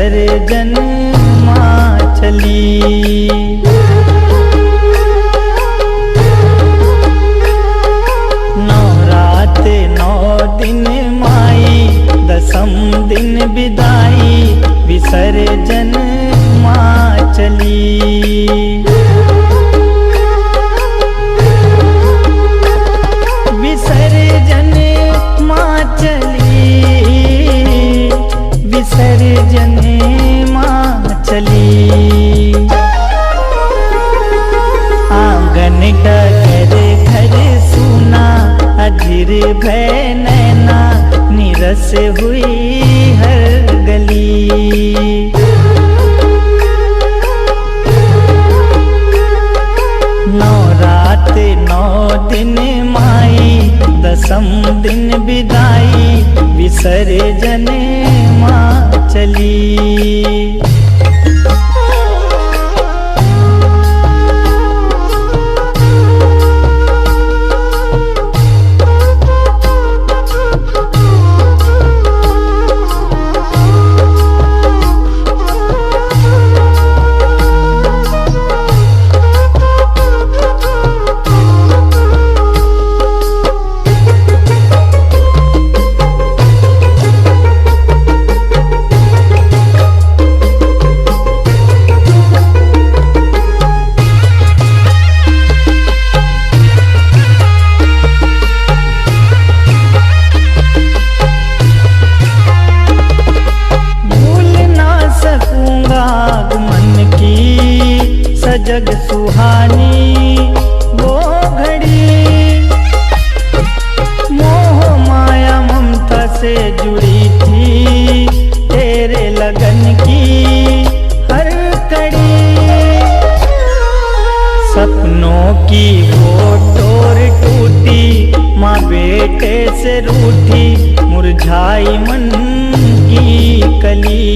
विसर्जन माँ चली। नवरात 9 दिन माई, दसम दिन विदाई, विसर्जन माँ चली। विसर्जन माँ चली, विसर्जन माँ चली। आंगन डगर घर सुना, अधीर भय नैना, निरस हुई हर गली। नवरात 9 दिन माई, दसम दिन विदाई, विसर्जन माँ चली। जग सुहानी वो घड़ी, मोह माया ममता से जुड़ी थी, तेरे लगन की हर कड़ी। सपनों की वो डोर टूटी, माँ बेटे से रूठी, मुरझाई मन की कली।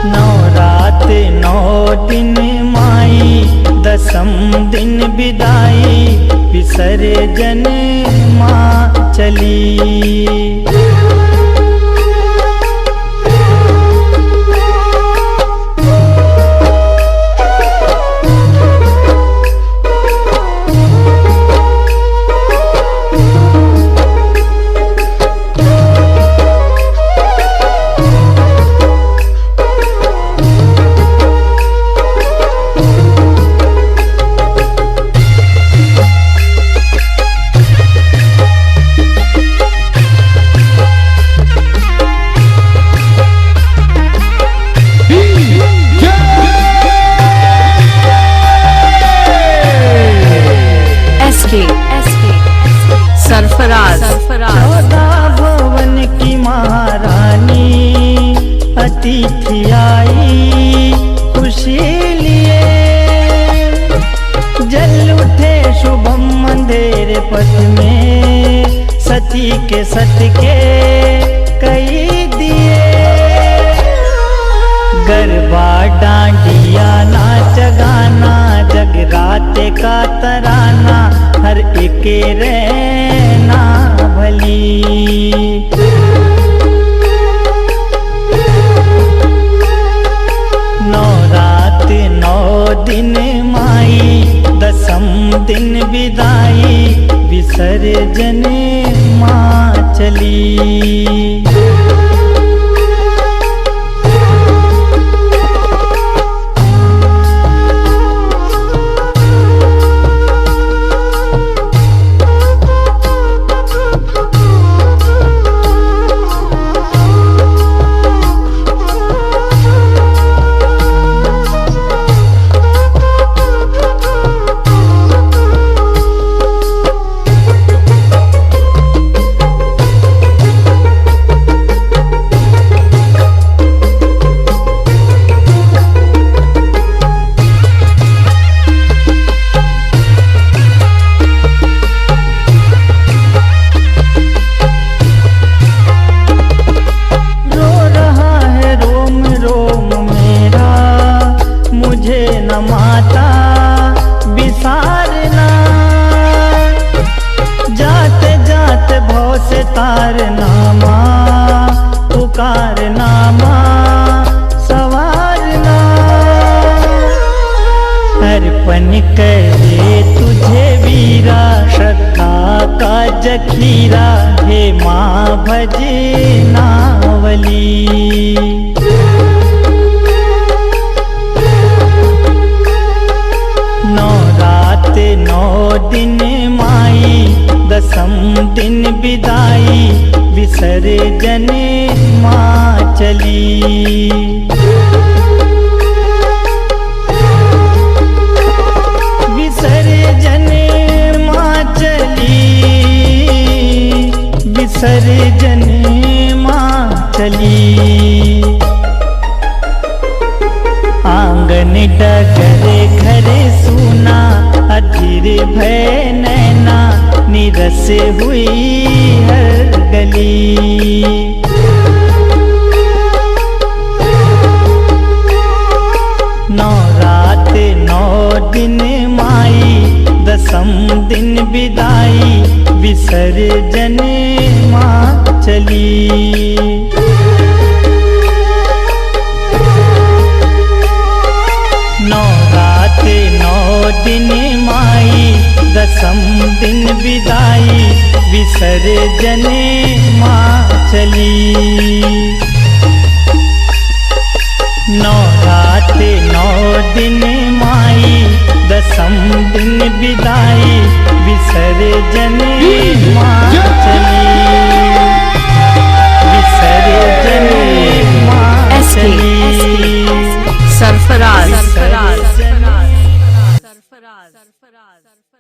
नवरात 9 दिन माई, दसम दिन विदाई, विसर्जन माँ चली। सरफराज 14 भवन की महारानी, अतिथि आई खुशी लिए। जल उठे शुभम अंधेरे पथ में, सती के सत के कई दिए। गरबा डांडिया नाच गाना, जगराते का तराना, हर एक रहना भली। नवरात 9 दिन माई, दसम दिन विदाई, विसर्जन माँ चली। पुकारनामा पुकारनामा सवारना अर्पण करे तुझे वीरा श्रद्धा का जखीरा हे माँ भजे नावली नौ रात नौ दिन माई दसम दिन विदाई विसर्जन माँ चली विसर्जन माँ चली विसर्जन माँ चली आंगन डगरे घरे सुना अधीर भय नैना निरस हुई हर गली नौ रात नौ दिन माई दसम दिन विदाई विसर्जन माँ चली नौ रात नौ दिन माई दसम दिन विदाई विसर्जन माँ चली नौ रात नौ दिन माई दसम दिन विदाई विसर्जन माँ चली।